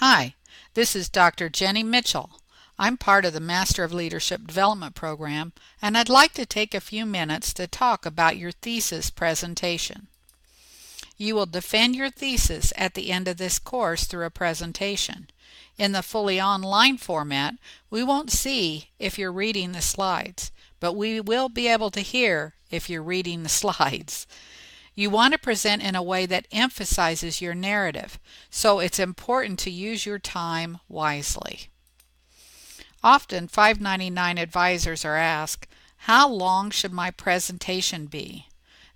Hi, this is Dr. Jenny Mitchell. I'm part of the Master of Leadership Development program, and I'd like to take a few minutes to talk about your thesis presentation. You will defend your thesis at the end of this course through a presentation. In the fully online format, we won't see if you're reading the slides, but we will be able to hear if you're reading the slides. You want to present in a way that emphasizes your narrative, so it's important to use your time wisely. Often 599 advisors are asked, how long should my presentation be?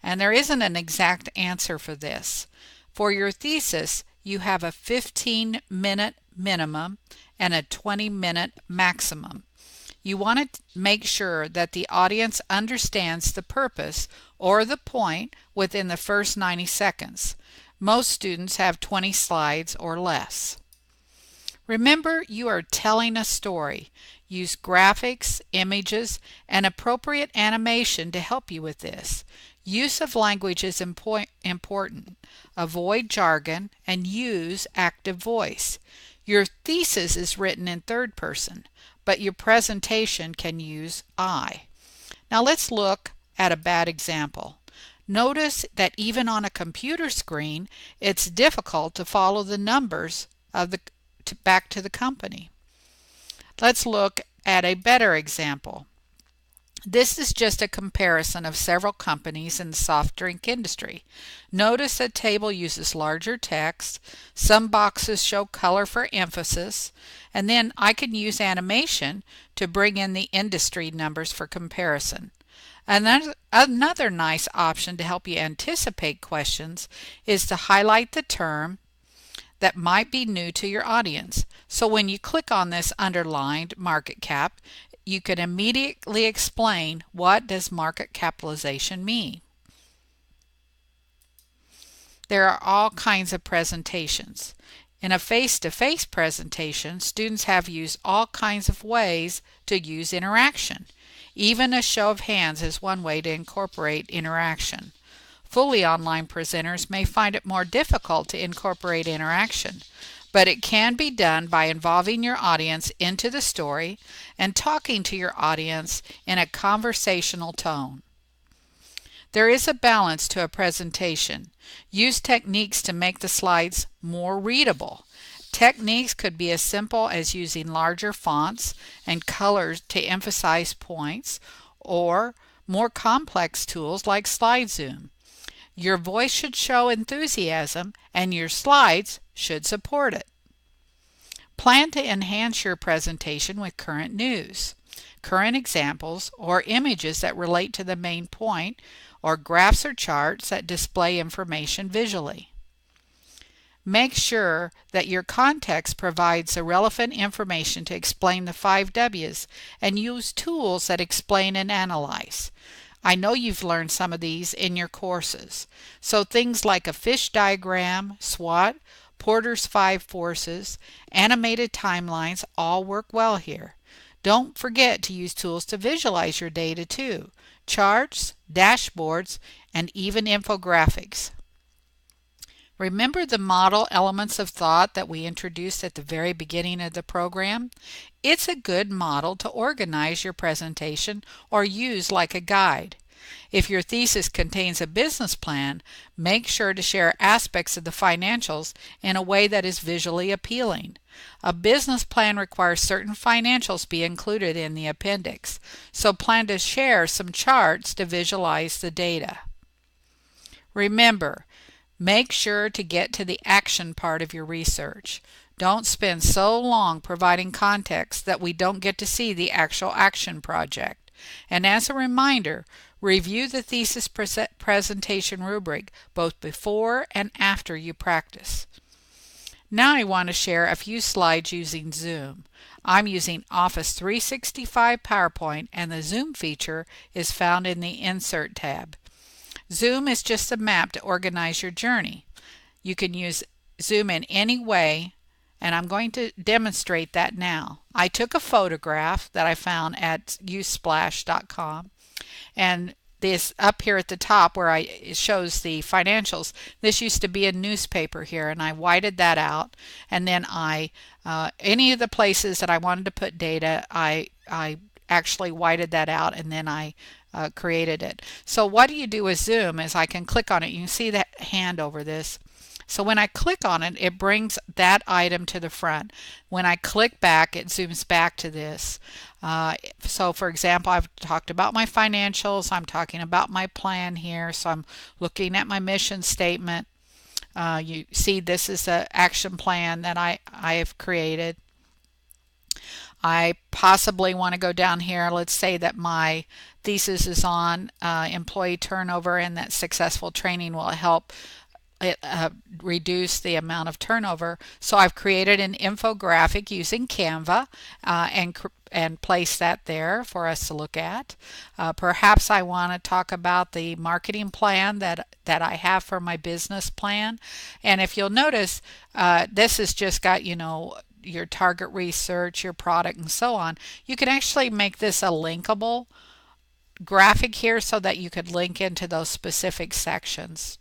And there isn't an exact answer for this. For your thesis, you have a 15-minute minimum and a 20-minute maximum. You want to make sure that the audience understands the purpose or the point within the first 90 seconds. Most students have 20 slides or less. Remember, you are telling a story. Use graphics, images, and appropriate animation to help you with this. Use of language is important. Avoid jargon and use active voice. Your thesis is written in third person, but your presentation can use I. Now let's look at a bad example. Notice that even on a computer screen, it's difficult to follow the numbers of back to the company. Let's look at a better example. This is just a comparison of several companies in the soft drink industry. Notice the table uses larger text, some boxes show color for emphasis, and then I can use animation to bring in the industry numbers for comparison. Another nice option to help you anticipate questions is to highlight the term that might be new to your audience. So when you click on this underlined market cap, you can immediately explain, what does market capitalization mean? There are all kinds of presentations. In a face-to-face presentation, students have used all kinds of ways to use interaction. Even a show of hands is one way to incorporate interaction. Fully online presenters may find it more difficult to incorporate interaction, but it can be done by involving your audience into the story and talking to your audience in a conversational tone. There is a balance to a presentation. Use techniques to make the slides more readable. Techniques could be as simple as using larger fonts and colors to emphasize points, or more complex tools like slide zoom. Your voice should show enthusiasm, and your slides should support it. Plan to enhance your presentation with current news, current examples, or images that relate to the main point, or graphs or charts that display information visually. Make sure that your context provides the relevant information to explain the 5 W's, and use tools that explain and analyze. I know you've learned some of these in your courses. So things like a fish diagram, SWOT, Porter's 5 forces, animated timelines all work well here. Don't forget to use tools to visualize your data too. Charts, dashboards, and even infographics. Remember the model elements of thought that we introduced at the very beginning of the program? It's a good model to organize your presentation or use like a guide. If your thesis contains a business plan, make sure to share aspects of the financials in a way that is visually appealing. A business plan requires certain financials be included in the appendix, so plan to share some charts to visualize the data. Remember, make sure to get to the action part of your research. Don't spend so long providing context that we don't get to see the actual action project. And as a reminder, review the thesis presentation rubric both before and after you practice. Now I want to share a few slides using Zoom. I'm using Office 365 PowerPoint, and the Zoom feature is found in the Insert tab. Zoom is just a map to organize your journey. You can use Zoom in any way, and I'm going to demonstrate that now. I took a photograph that I found at usplash.com, and this up here at the top where it shows the financials, this used to be a newspaper here, and I whited that out, and then any of the places that I wanted to put data, I actually whited that out, and then I created it. So what do you do with Zoom is I can click on it. You can see that hand over this. So when I click on it, it brings that item to the front. When I click back, it zooms back to this. So for example, I've talked about my financials. I'm talking about my plan here. So I'm looking at my mission statement. You see this is the action plan that I have created. I possibly want to go down here. Let's say that my thesis is on employee turnover, and that successful training will help reduce the amount of turnover. So I've created an infographic using Canva and place that there for us to look at. Perhaps I want to talk about the marketing plan that I have for my business plan. And if you'll notice, this has just got, your target research, your product, and so on. You can actually make this a linkable graphic here so that you could link into those specific sections.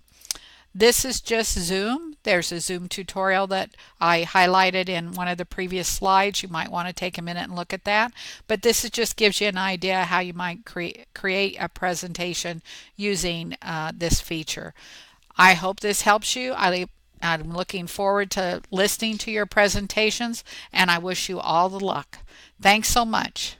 This is just Zoom. There's a Zoom tutorial that I highlighted in one of the previous slides. You might want to take a minute and look at that. But this just gives you an idea how you might create a presentation using this feature. I hope this helps you. I'm looking forward to listening to your presentations, and I wish you all the luck. Thanks so much.